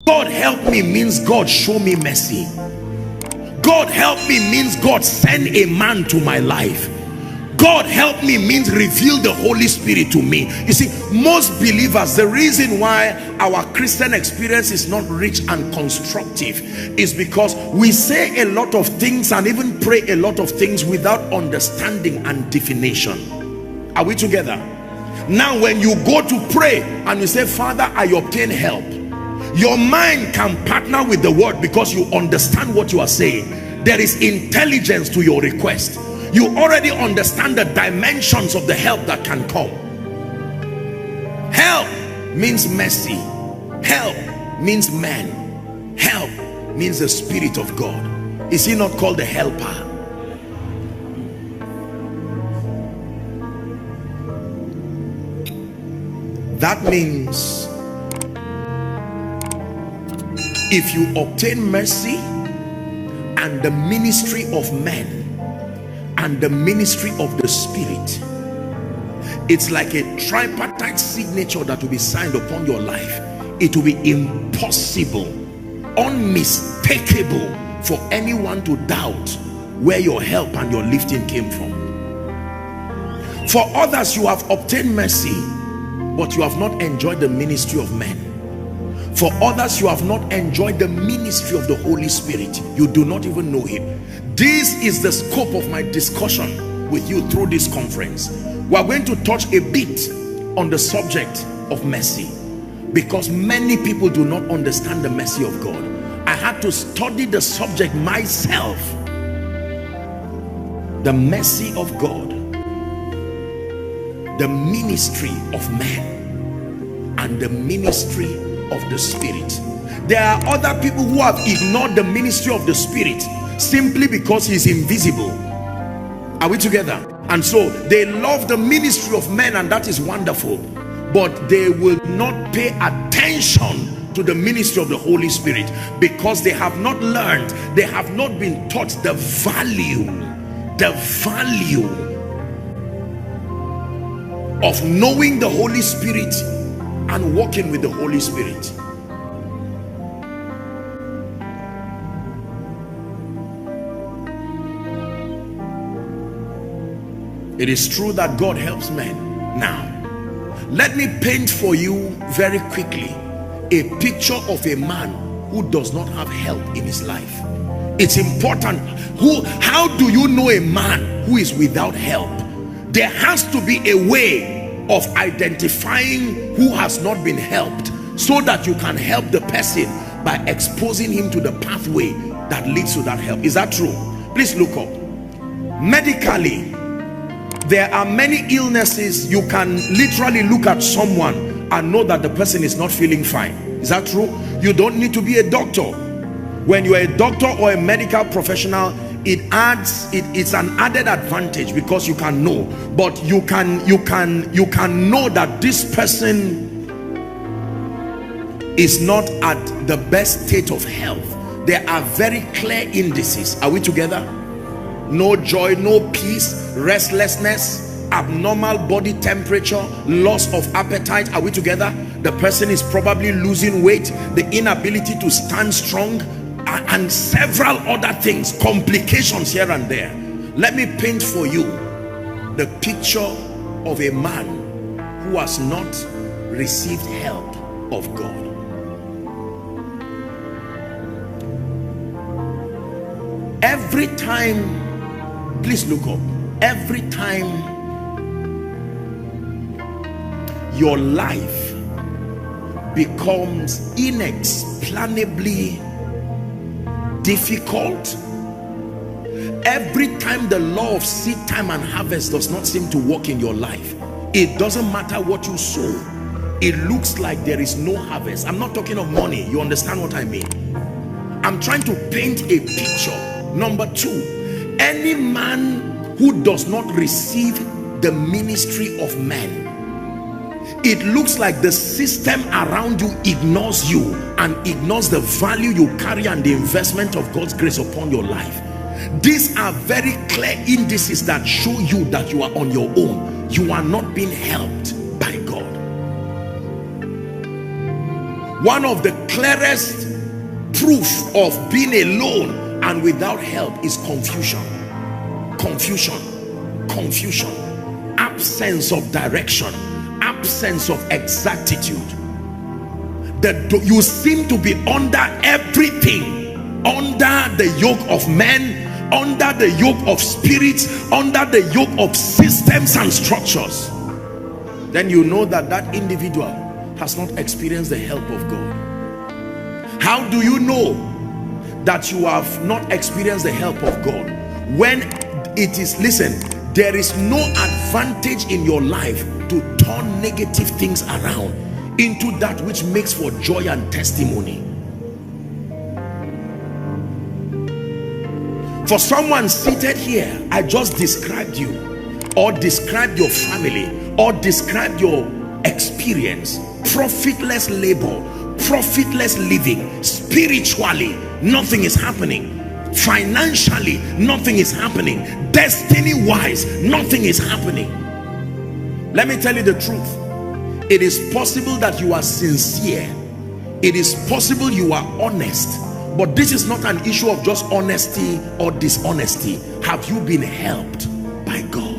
God help me means God show me mercy. God help me means God send a man to my life. God help me means reveal the Holy Spirit to me. You see, most believers, the reason why our Christian experience is not rich and constructive is because we say a lot of things and even pray a lot of things without understanding and definition. Are we together? Now when you go to pray and you say, Father, I obtain help, your mind can partner with the word because you understand what you are saying. There is intelligence to your request. You already understand the dimensions of the help that can come. Help means mercy. Help means man. Help means the Spirit of God. Is he not called the helper? That means if you obtain mercy and the ministry of men and the ministry of the Spirit, it's like a tripartite signature that will be signed upon your life. It will be impossible, unmistakable for anyone to doubt where your help and your lifting came from. For others, you have obtained mercy, but you have not enjoyed the ministry of men. For others, you have not enjoyed the ministry of the Holy Spirit. You do not even know him. This is the scope of my discussion with you through this conference. We are going to touch a bit on the subject of mercy, because many people do not understand the mercy of God. I had to study the subject myself. The mercy of God, the ministry of man, and the ministry of the Spirit. There are other people who have ignored the ministry of the Spirit simply because he is invisible. Are we together? And so they love the ministry of men, and that is wonderful, but they will not pay attention to the ministry of the Holy Spirit because they have not learned, they have not been taught the value of knowing the Holy Spirit and walking with the Holy Spirit. It is true that God helps men. Now, let me paint for you very quickly a picture of a man who does not have help in his life. It's important. How do you know a man who is without help? There has to be a way of identifying who has not been helped, so that you can help the person by exposing him to the pathway that leads to that help. Is that true? Please look up. Medically, there are many illnesses. You can literally look at someone and know that the person is not feeling fine. Is that true? You don't need to be a doctor. When you are a doctor or a medical professional, it's an added advantage because you can know. But you can know that this person is not at the best state of health. There are very clear indices. Are we together? No joy, no peace, restlessness, abnormal body temperature, loss of appetite. Are we together? The person is probably losing weight, the inability to stand strong, and several other things, complications here and there. Let me paint for you the picture of a man who has not received help of God. Every time, please look up, every time your life becomes inexplicably difficult, every time the law of seed time and harvest does not seem to work in your life, it doesn't matter what you sow, it looks like there is no harvest. I'm not talking of money, you understand what I mean? I'm trying to paint a picture. Number two, any man who does not receive the ministry of men, it looks like the system around you ignores you and ignores the value you carry and the investment of God's grace upon your life. These are very clear indices that show you that you are on your own. You are not being helped by God. One of the clearest proof of being alone and without help is confusion. Confusion, absence of direction, absence of exactitude. You seem to be under everything, under the yoke of men, under the yoke of spirits, under the yoke of systems and structures. Then you know that that individual has not experienced the help of God. How do you know that you have not experienced the help of God? When it is, listen, there is no advantage in your life to turn negative things around into that which makes for joy and testimony. For someone seated here, I just described you, or described your family, or described your experience. Profitless labor, profitless living. Spiritually, nothing is happening. Financially, nothing is happening. Destiny wise, nothing is happening. Let me tell you the truth. It is possible that you are sincere. It is possible you are honest. But this is not an issue of just honesty or dishonesty. Have you been helped by God?